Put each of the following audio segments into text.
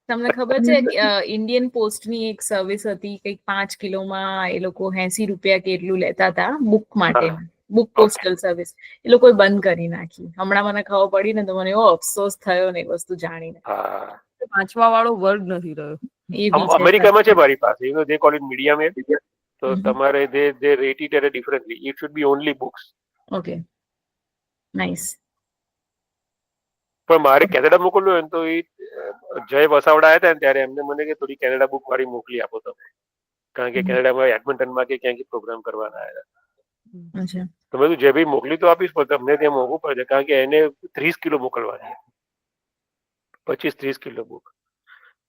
તમને ખબર છે ઇન્ડિયન પોસ્ટની એક સર્વિસ હતી, કંઈક 5 કિલોમાં એ લોકો 80 રૂપિયા કે એટલું લેતા હતા બુક માટે, બુક પોસ્ટલ સર્વિસ. એ લોકોએ બંધ કરી નાખી. હમણાં મને ખબર પડી ને તો મને એવો અફસોસ થયો ને એ વસ્તુ જાણીને. વાંચવા વાળો વર્ગ નથી રહ્યો. એ બી છે. અમેરિકામાં છે મારી પાસે, they call it medium ad. તો તમારે they rate it at differently. It should be only books. Okay, nice. પણ મારે કેનેડા મોકલવું હોય તો એ જય વસાવડા આવ્યા હતા ને ત્યારે એમને મને કે થોડી કેનેડા બુક વાળી મોકલી આપો તમે, કારણ કે કેનેડામાં એડમિન્ટનમાં કે ક્યાંક પ્રોગ્રામ કરવાના આવ્યા હતા. તો મેં જે ભાઈ મોકલી તો આપીશ, પણ તમને ત્યાં મોંઘું પડશે, કારણ કે એને 30 કિલો મોકલવાની, 25-30 કિલો બુક.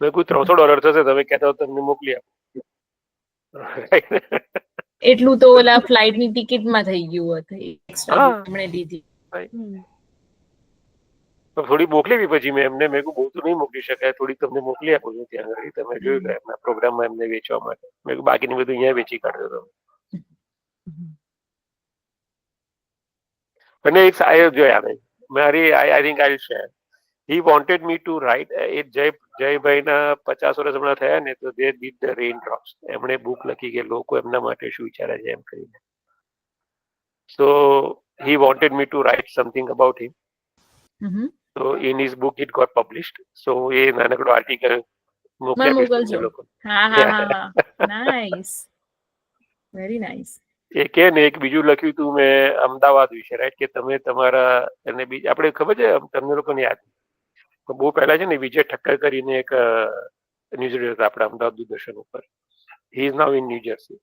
મેં કોઈ $300 થશે, તમે કહેતા તમને મોકલી આપો. એટલું તો ઓલા ફ્લાઇટની ટિકિટમાં થઈ ગયું હતું, એક્સ્ટ્રા એમણે લીધી. થોડી મોકલી, પછી મેં એમને મેં બહુ તો નહીં મોકલી શકાય, થોડી તમને મોકલી આપું છું ત્યાં આગળ. તમે જોયું કે એમના પ્રોગ્રામમાં એમને વેચવા માટે મેં બાકીનું બધું અહીંયા વેચી કાઢ્યો તમે. અને એક જોયા મારી I think I share. He wanted me to write. એ જયભાઈના 50 વર્ષ હમણાં થયા ને, તો they did the raindrops. એમણે બુક લખી કે લોકો એમના માટે શું વિચારે છે એમ કરીને. So he wanted me to write something about him. So in his book it got published. So એ નાનકડો આર્ટિકલ મોકલી આપીશ લોકો. હા, નાઈસ, વેરી નાઈસ. એ કે ને એક બીજું લખ્યું હતું મેં અમદાવાદ વિશે, રાઈટ, કે તમે તમારા અને બીજા આપણે ખબર છે તમને લોકોને યાદ બહુ પહેલા છે ને વિજય ઠક્કર કરીને એક ન્યૂઝ રીડર હતા આપણા અમદાવાદ દૂરદર્શન ઉપર. He is now in new jersey.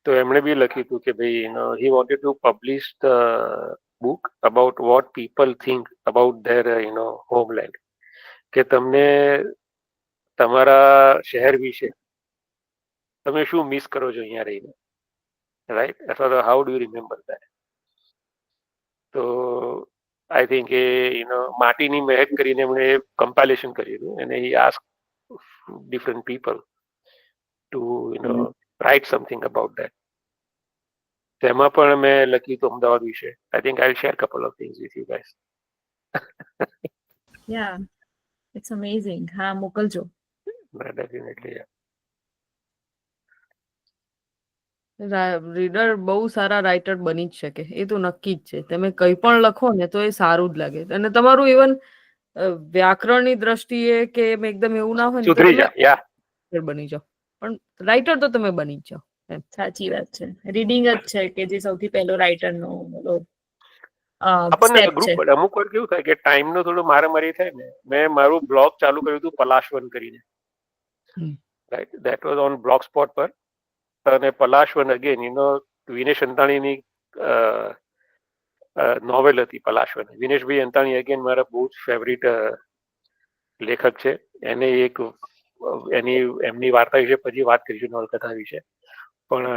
તો એમણે બી લખ્યું હતું કે ભાઈ he wanted to publish the book about vote people think about their homeland, કે તમને તમારા શહેર વિશે તમે શું મિસ કરો છો અહીંયા રહીને, રાઈટ, અથવા તો how do you remember that. તો આઈ થિંક એ માટીની મહેક કરીને એમણે કમ્પાઇલેશન કર્યું અને he asked different people to write something about that. તેમાં પણ મેં લખ્યું હતું અમદાવાદ વિશે. I think I will share couple of things with you guys. Yeah, it's amazing. હા, મોકલજો. Definitely. રીડર બહુ સારા રાઇટર બની જ શકે, એ તો નક્કી જ છે. તમે કંઈ પણ લખો ને તો એ સારું જ લાગે. અને તમારું ઇવન વ્યાકરણની દ્રષ્ટિએ કે એકદમ એવું ના હોય ને તો બની જાઓ, પણ રાઇટર તો તમે બની જ જાઓ. સાચી વાત છે. રીડિંગ જ છે કે જે સૌથી પહેલો રાઇટરનો આપણને ગ્રુપ અમુક વાર કેવું થાય કે ટાઈમનો થોડો મારામારી થાય ને. મેં મારું બ્લોગ ચાલુ કર્યું હતું પલાશવન કરીને, right, that was on blog spot પર. અને પલાશવન અગેન વિનેશ અંતાણીની નોવેલ હતી પલાશવન. વિનેશભાઈ અંતાણી અગેન મારા બહુ જ ફેવરિટ લેખક છે. એને એક એમની વાર્તા વિશે પછી વાત કરીશું, નવલકથા વિશે. પણ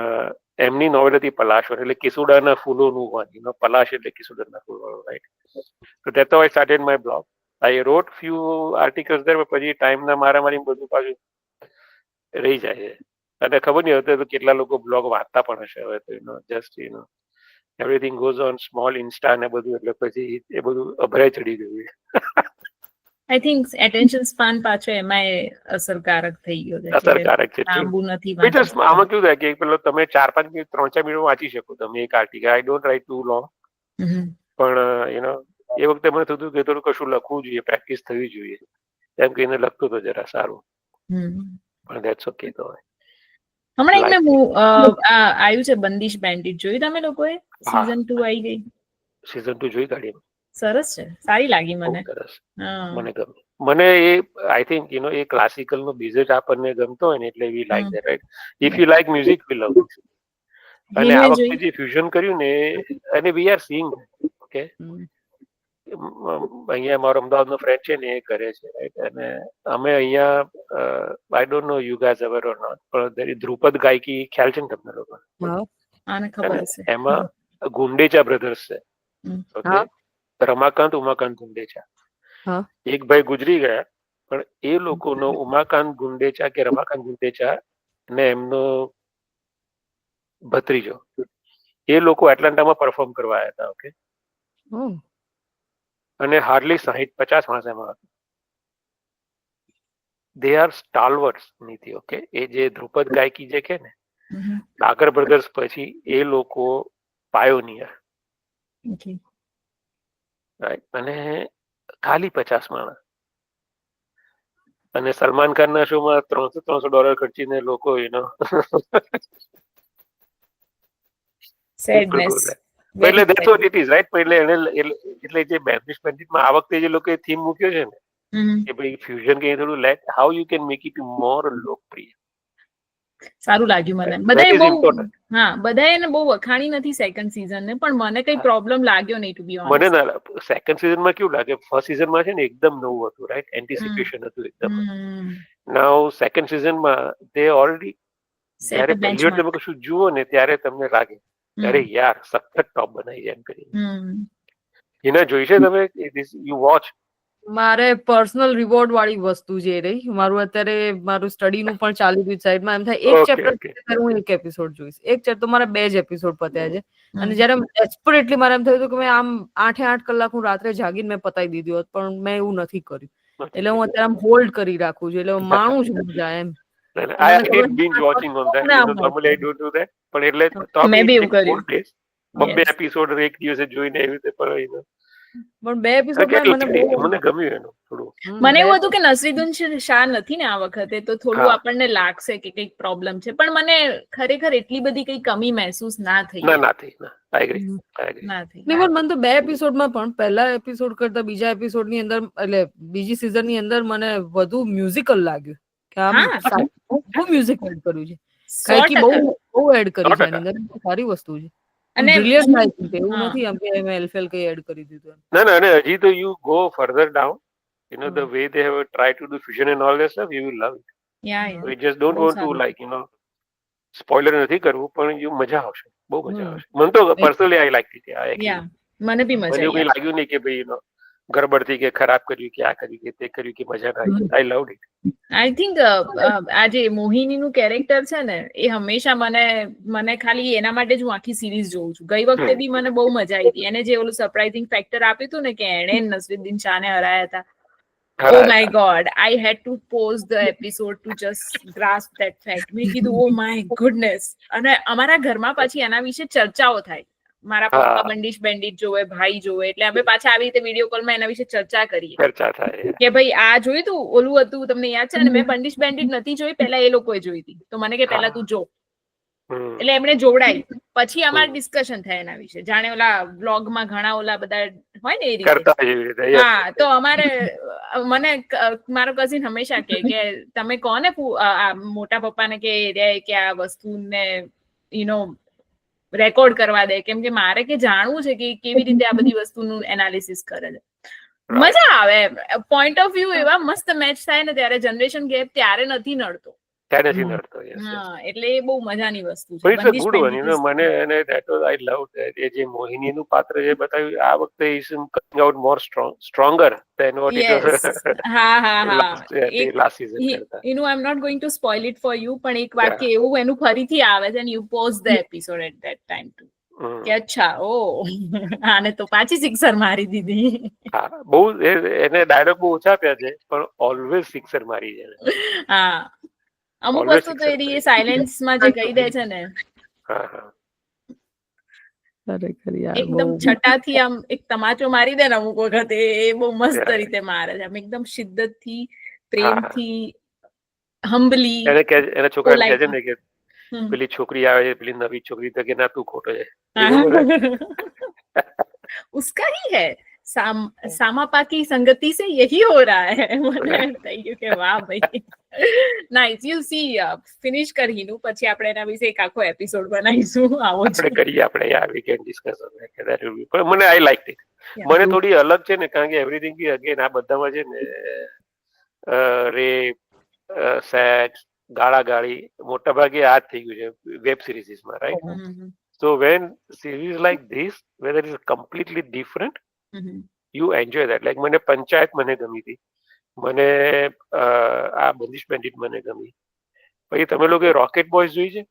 એમની નોવેલ હતી પલાશવન, એટલે કેસુડાના ફૂલોનું વન. પલાશ એટલે કેસુડાના ફૂલો, રાઈટ. તો that's how I started my blog. I wrote few articles there, પછી ટાઈમના મારામારી બધું પાછું રહી જાય છે. અને ખબર નહીં હવે તો કેટલા લોકો બ્લોગ વાંચતા પણ હશે હવે તો. Just everything goes on small Insta ને બધું, એટલે પછી એ બધું અભરાય ચડી ગયું છે. આઈ થિંક એટેન્શન સ્પાન પાછો એમાં અસરકારક થઈ ગયો છે. અસરકારક છે. લાંબુ નથી. આમાં કેવું થાય કે પેલો તમે 4-5 મિનિટ 3-4 મિનિટ વાંચી શકો તમે એક article. I don't write too long. પણ એ વખતે મને થતું કે થોડું કશું લખવું જોઈએ, પ્રેક્ટિસ થવી જોઈએ, એમ કહીને લખતો તો જરા સારું. પણ ધેટ્સ ઓકે. તો હમણાં એક આવ્યું છે બંદીશ બેન્ડિટ, જોયું તમે લોકોએ? સીઝન 2 આવી ગઈ. સીઝન 2 જોઈ કાઢી. સરસ છે, સારી લાગી મને. સરસ, મને ગમે. મને એ આઈ થિંક એ ક્લાસિકલ નો બેઝ આપણને ગમતો હોય ને, એટલે we like that, right. If you like music we love this. અને આ વખતે જે ફ્યુઝન કર્યું ને, અને વી આર સીઈંગ, ઓકે. અહીંયા મારો અમદાવાદનો ફ્રેન્ડ છે ને, એ કરે છે, રાઈટ. અને અમે અહીંયા I don't know you guys ever or not, પણ ધ્રુપદ ગાયકી ખ્યાલ છે ને તમને લોકો? એમાં ગુંડેચા બ્રધર્સ છે, ઓકે. રમાકાંત ઉમાકાંત ગુંડેચા. એક ભાઈ ગુજરી ગયા, પણ એ લોકોનો ઉમાકાંત ગુંડેચા કે રમાકાંત ગુંડેચા ને એમનો ભત્રીજો, એ લોકો એટલાન્ટામાં પરફોર્મ કરવા આવ્યા હતા, ઓકે. અને હાર્ડલી 60-50 માણસ એમાં હતા. દે આર સ્ટાલવર્સ નીતિ. ઓકે, એ જે ધ્રુપદ ગાયકી જે કે ને હમ. ડાકર બ્રધર્સ પછી એ લોકો પાયોનિયર, Okay. અને ખાલી 50 માણસ, અને સલમાન ખાન ના શો માં $300 ખર્ચીને લોકો Sadness. એટલે Very that's sad. what it is, right? એટલે જે બેમ્બિશ પેન્ડિટમાં આ વખતે જે લોકોએ થીમ મૂક્યો છે ને હમ. કે ભાઈ ફ્યુઝન કે થોડું let how you can make it more લોકપ્રિય. સારું લાગ્યું મને. That બધાએ is બહુ important. બધાએ એને બહુ વખાણી નથી સેકન્ડ સીઝન ને, પણ મને કઈ પ્રોબ્લેમ લાગ્યો નહીં ટુ બી મને ઓનેસ્ટ. ના સેકન્ડ સિઝનમાં કેવું લાગે, ફર્સ્ટ સિઝનમાં છે ને એકદમ નવું હતું, રાઈટ? એન્ટિસિપેશન હતું એકદમ. નાઉ સેકન્ડ સિઝનમાં તે ઓલરેડી જ્યારે પહેલી વાર તમે કશું જુઓ ને ત્યારે તમને લાગે અરે યાર સખત ટોપ બનાવી છે એમ કરીને. એના જોઈશે તમે યુ વોચ. મારે પર્સનલ રિવોર્ડ વાળી વસ્તુ જે રહી, મારું અત્યારે મારું સ્ટડી નું પણ ચાલી રહ્યું સાઈડમાં, એમ થાય એક ચેપ્ટર હું એક એપિસોડ જોઈશ. એક ચેપ્ટર તો મારા 2 જ એપિસોડ પત્યા છે, અને જયારે ડેસ્પરેટલી મારે એમ થયું હતું કે મેં આમ 8 કલાક હું રાત્રે જાગીને મેં પતાવી દીધું હોત, પણ મેં એવું નથી કર્યું. એટલે હું અત્યારે આમ હોલ્ડ કરી રાખું છું, એટલે માણું છું મજા એમ. I hate binge watching on that. Normally I don't do that. પણ એટલે તો મેં બી એવું કર્યું. 2 એપિસોડ એક દિવસે જોઈને એવી રીતે પણ પણ 2 એપિસોડ મને ગમ્યું એનું થોડું. મને એવું હતું કે નસરીદુન શાહ નથી ને આ વખતે, તો થોડું આપણને લાગશે કે કઈક પ્રોબ્લેમ છે, પણ મને ખરેખર એટલી બધી કઈ કમી મહેસૂસ ના થઈ. ના થઈ. I agree. ના થઈ. મને તો 2 એપિસોડમાં પણ પહેલા એપિસોડ કરતા બીજા એપિસોડ ની અંદર, એટલે બીજી સીઝન ની અંદર મને વધુ મ્યુઝિકલ લાગ્યું કે આમ બહુ મ્યુઝિક એડ કર્યું છે, કાંઈકી બહુ એડ કરી છે એની અંદર. સારી વસ્તુ છે. અને બ્રિલિયન્ટ લાઈક છે, એવું નથી આમ કે મેં એલફેલ કઈ એડ કરી દીધું. ના, અને હજી તો you go further down, the way they have tried to do fusion and all that stuff, you will love it. We just don't want to like spoiler નથી કરવું, પણ યુ મજા આવશે, બહુ મજા આવશે. મને તો પર્સનલી આઈ લાઈક ઇટ. મને બી મજા આવી. મને લાગ્યું નહીં કે ભાઈ ગડબડ થઈ કે ખરાબ કર્યું કે આ કર્યું કે તે કર્યું કે મજા ના આવી. આઈ લવડ ઇટ. આઈ થિંક આ જે મોહિનીનું કેરેક્ટર છે ને, એ હંમેશા મને ખાલી એના માટે જ હું આખી સિરીઝ જોઉં છું. ગઈ વખતે બી મને બહુ મજા આવી હતી. એને જે ઓલું સરપ્રાઇઝિંગ ફેક્ટર આપ્યું હતું ને કે એણે નસરુદ્દીન શાહને હરાયા હતા. Oh my God, I had to pause the episode to just grasp that fact. મેં કીધું oh my goodness. અને અમારા ઘરમાં પાછી એના વિશે ચર્ચાઓ થાય. મારા પપ્પા બંડિશ બેન્ડિટ જોવે, ભાઈ જોવે, એટલે અમે પાછા આવી રીતે વિડીયો કોલમાં એના વિશે ચર્ચા કરીએ કે ભાઈ આ જોયું તું, ઓલું હતું, તમને યાદ છે ને? મેં બંડિશ બેન્ડિટ નથી જોઈ, પહેલા એ લોકોએ જોઈ હતી, તો મને કે પહેલા તું જો. એટલે એમણે જોવડાઈ, પછી અમારે ડિસ્કશન થાય એના વિશે. જાણે ઓલા બ્લોગમાં ઘણા ઓલા બધા હોય ને એ રીતે. હા, તો અમારે મને મારો કઝિન હંમેશા કે તમે કોને મોટા પપ્પાને કે આ વસ્તુને રેકોર્ડ કરવા દે, કેમ કે મારે કે જાણવું છે કે કેવી રીતે આ બધી વસ્તુનું એનાલિસિસ કરે છે. મજા આવે. પોઈન્ટ ઓફ વ્યૂ એવા મસ્ત મેચ થાય ને ત્યારે, જનરેશન ગેપ ત્યારે નથી નડતો. એટલે એ બહુ મજાની વસ્તુ છે. મને અને that was I love that. એ જે મોહિનીનું પાત્ર જે બતાવ્યું આ વખતે is coming out more stronger than what it was. Last season કરતા. I am not going to spoil it for you, પણ એક વાક્ય એવું એનું ફરીથી આવે છે, and you pause the episode at that time to કે અચ્છા આને તો પાછી સિક્સર મારી દીધી. હા, બહુ એને ડાયલોગ બહુ ઓછા આપ્યા છે, પણ ઓલવેઝ સિક્સર મારી છે. હા, અમુક વસ્તુ તો એ સાયલેન્સમાં જે કહી દે છે ને, એકદમ છટાથી આમ એક તમાચો મારી દે ને અમુક વખતે, એ બહુ મસ્ત રીતે મારે છે. આમ એકદમ શિદ્દતથી, પ્રેમથી, હમ્બલી. એને છોકરાને કહે છે ને કે પેલી છોકરી આવે છે, પેલી નવી છોકરી, તો કે ના તું ખોટો છે. उसका ही है, सामापा की संगति से यही हो रहा है. મને થઈ ગયું કે વાહ ભાઈ, નાઈસ. યુ સી, ફિનિશ કરીનું પછી આપણે એના વિશે એક આખો એપિસોડ બનાવીશું. આવો આપણે કરીએ, આપણે યાર we can discuss on that. પણ મને આઈ લાઈક ઇટ. મને થોડી અલગ છે ને, કારણ કે એવરીથિંગ બી અગેન આ બધામાં છે ને રેપ, સેક્સ, ગાળાગાળી મોટા ભાગે આ જ થઈ ગયું છે વેબ સિરીઝમાં, right? So when series like this, where it is completely different, you enjoy that. Like મને પંચાયત મને ગમી હતી, મને આ બંદિશ બેન્ડિટ મને ગમી. પછી તમે લોકો રોકેટ બોયઝ જોઈ છે?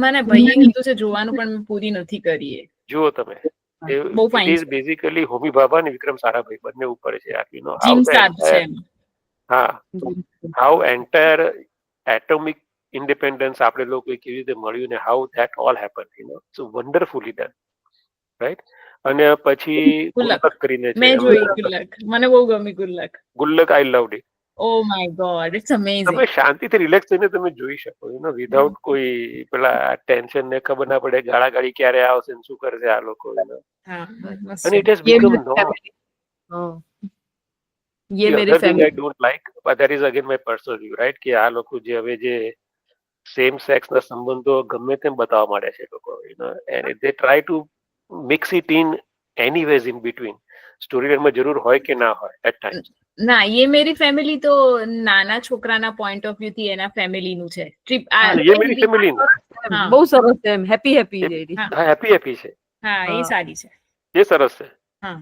મને ભાઈએ કીધું છે જોવાનું, પણ પૂરી નથી કરી. જુઓ તમે, ઇટ ઇઝ બેઝિકલી હોમી ભાભા અને વિક્રમ સારાભાઈ બંને ઉપર છે. જીમ સાબ છે. હા, હાઉ એન્ટાયર એટોમિક ઇન્ડિપેન્ડન્સ આપણે લોકો કેવી રીતે મળ્યું ને how that all happen, so wonderfully done, right. અને પછી ગુલ્લક. ગુલ્લક કરીને છે, મેં જોઈ ગુલ્લક, મને બહુ ગમી Gullak. Gullak I loved it. Oh my god, it's amazing. તમે શાંતિથી રિલેક્સ થઈને તમે જોઈ શકો, વિધાઉટ કોઈ પેલા ટેન્શન ને ખબર ના પડે ગાળા ગાળી ક્યારે આવશે ને શું કરશે આ લોકો, હા, મસ્ત અને છે. It has become normal. ये मेरी other thing I family don't like, but that is again my personal view, right, કે આ લોકો જે હવે જે સેમ સેક્સ ના સંબંધો ગમે તેમ બતાવવા માંડે છે લોકો, and they try to mix it in anyways in between. Story લાઈનમાં જરૂર હોય કે ના હોય at times. ના, ये मेरी फैमिली તો નાના છોકરાના પોઈન્ટ ઓફ વ્યૂ થી એના ફેમિલીનું છે. ટ્રીપ ये मेरी family નું હા. બહુ સરસ છે, એમ હેપી હેપી છે. હા. હા, હેપી છે, હા, એ હા. સારી છે. એ સરસ છે. હા,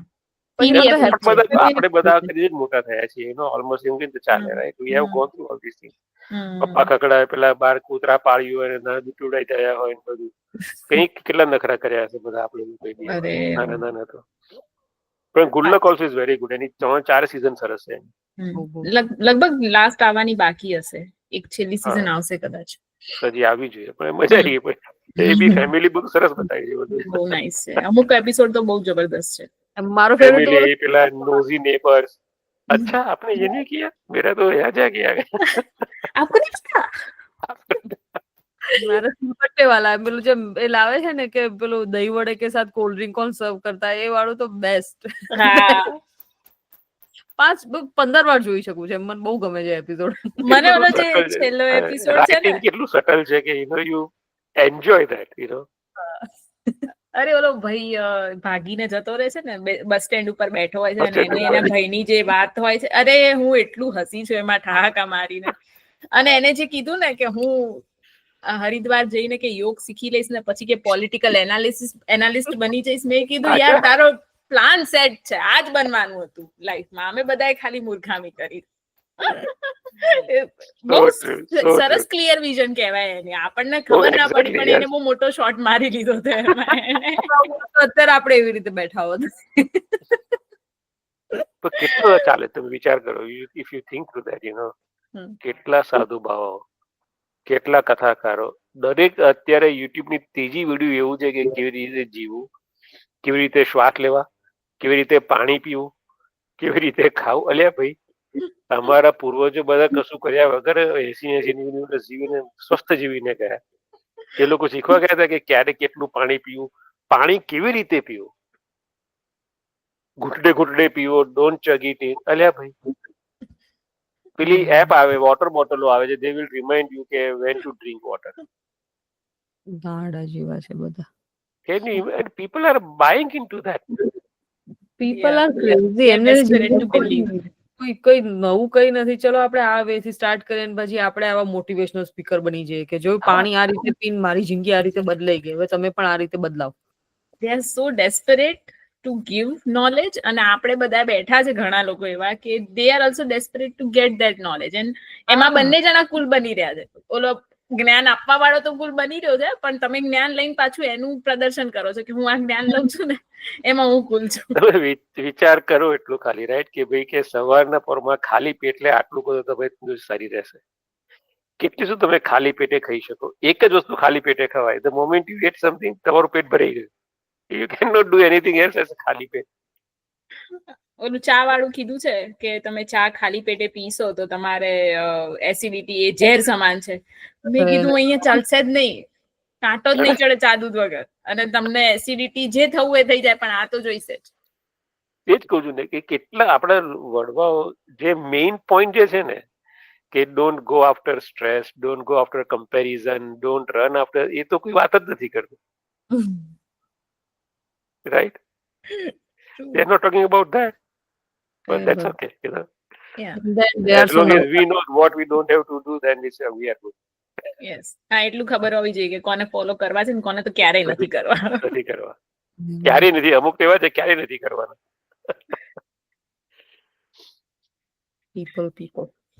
પછી TV એમ તો episode છે. આપણે બધા કરીને જ મોટા થયા છીએ, ઓલમોસ્ટ એવું કે ચાલે, right, we have gone through all this things. પપ્પા ખકડાય, પેલા બાર કૂતરા પાળ્યું હોય, નાના બિટુડાઈ થયા હોય, બધું કઈક કેટલા નખરા કર્યા હશે બધા આપણે કઈ બી અરે નાના તો. પણ Gullak also is very good, એની 3-4 સીઝન સરસ છે. લગભગ લાસ્ટ આવવાની બાકી હશે, એક છેલ્લી સીઝન હા. આવશે કદાચ. હજી આવી જોઈએ, પણ મજા આવી ગઈ. એ બી ફેમિલી બધું સરસ બતાવી છે બધું. બહુ નાઇસ છે, અમુક એપિસોડ તો બહુ જબરદસ્ત છે. મારો ફેવરેટ फैमिली પેલા नोजी नेबर्स, अच्छा आपने ये नहीं किया, मेरा तो यहाँ जा गया. આપકો નહીં પતા? મારા સિંપટ્ટે વાલા પેલું જે એ લાવે છે ને કે પેલું દહીં વડે કે સાથ કોલ્ડ ડ્રિંક કોણ સર્વ કરતા, એ વાળું તો બેસ્ટ. હા, 5-15 વાર જોઈ શકું છું, મને બહુ ગમે છે એપિસોડ. મને ઓલો જે છેલ્લો એપિસોડ છે ને, રાઇટિંગ કેટલું સટલ છે કે યુ એન્જોય ધેટ, અરે ઓલો ભાઈ ભાગીને જતો રહે છે ને, બસ સ્ટેન્ડ ઉપર બેઠો હોય છે અને એને એના ભાઈની જે વાત હોય છે, અરે હું એટલું હસી છું એમાં ઠહાકા મારીને. અને એને જે કીધું ને કે હું હરિદ્વાર જઈને કે યોગ શીખી લઈશ ને પછી કે પોલિટિકલ એનાલિસ્ટ બની જઈશ, મેં કીધું યાર તારો પ્લાન સેટ છે, આ જ બનવાનું હતું લાઈફમાં, અમે બધાએ ખાલી મૂર્ખામી કરી. બહુ સરસ ક્લિયર વિઝન કહેવાય એને, આપણને ખબર ના પડી પણ એને બહુ મોટો શોટ મારી લીધો હતો એમાં. અત્યારે આપણે એવી રીતે બેઠા હોત. તો કેટલો ચાલે તમે વિચાર કરો, if you think through that, કેટલા સાધુ બાવો, કેટલા કથાકારો, દરેક અત્યારે યુટ્યુબની ત્રીજી વિડીયો એવું છે કે કેવી રીતે જીવવું, કેવી રીતે શ્વાસ લેવા, કેવી રીતે પાણી પીવું, કેવી રીતે ખાવું. અલ્યા ભાઈ, અમારા પૂર્વજો બધા કશું કર્યા વગર 80 વર્ષ જીવીને સ્વસ્થ જીવીને ગયા. એ લોકો શીખવા ગયા હતા કે ક્યારે કેટલું પાણી પીવું, પાણી કેવી રીતે પીવું, ઘૂંટડે ઘૂંટડે પીવો, ડોન્ટ ચગ ઇટ ઇન. અલ્યા ભાઈ, પેલી એપ આવે, વોટર બોટલો આવે છે, દે વિલ રિમાઇન્ડ યુ કે વેન ટુ ડ્રિંક વોટર. ગાડા જેવા છે બધા. Can you imagine? People are buying into that. People are crazy. એમને કોઈ નવું કઈ નથી, ચલો આપણે આ વે થી સ્ટાર્ટ કરીએ ને પછી આપણે આવા મોટિવેશનલ સ્પીકર બની જઈએ કે જો પાણી આ રીતે પીને મારી જિંદગી આ રીતે બદલાઈ ગઈ, હવે તમે પણ આ રીતે બદલાવ. They are so desperate to give knowledge, અને આપણે બધા બેઠા છે ઘણા લોકો એવા કે they are also desperate to get that knowledge, and એમાં બંને જણા કુલ બની રહ્યા છે. ઓલો જ્ઞાન આપવા વાળો તો કુલ બની રહ્યો છે, પણ તમે જ્ઞાન લઈને પાછું એનું પ્રદર્શન કરો છો કે હું આ જ્ઞાન લઉં છું ને એમાં હું કુલ છું. તમે વિચાર કરો એટલું ખાલી, રાઈટ, કે ભાઈ કે સવારના પરમાં ખાલી પેટલે આટલું કરો તો ભાઈ સારી રહેશે. કેટલી શું તમે ખાલી પેટે ખાઈ શકો, એક જ વસ્તુ ખાલી પેટે ખવાય, the moment you ate something તમારું પેટ ભરાઈ ગયું, you can not do anything else as ખાલી પેટ. ઓલું ચા વાળું કીધું છે કે તમે ચા ખાલી પેટે પીશો તો તમારે એસિડિટી એ ઝેર સમાન છે. મેં કીધું અહીંયા ચાલશે જ નહીં, કાંટો જ નહીં ચડે ચા દૂધ વગર, અને તમને એસિડિટી જે થવું એ થઈ જાય, પણ આ તો જોઈશે જ. એ જ કહું છું ને કે કેટલા આપણા વડવાઓ જે મેઇન પોઈન્ટ જે છે ને કે don't go after stress, don't go after comparison, don't run after, એ તો કોઈ વાત જ નથી કરતું, right? They are not talking about that, but that's okay, as long as we know what we don't have to do, then we are good. Yes, હા, એટલું ખબર હોવી જોઈએ કે કોને ફોલો કરવા છે ને કોને તો ક્યારેય નથી કરવા. ક્યારેય નથી, અમુક એવા છે ક્યારેય નથી કરવાના. people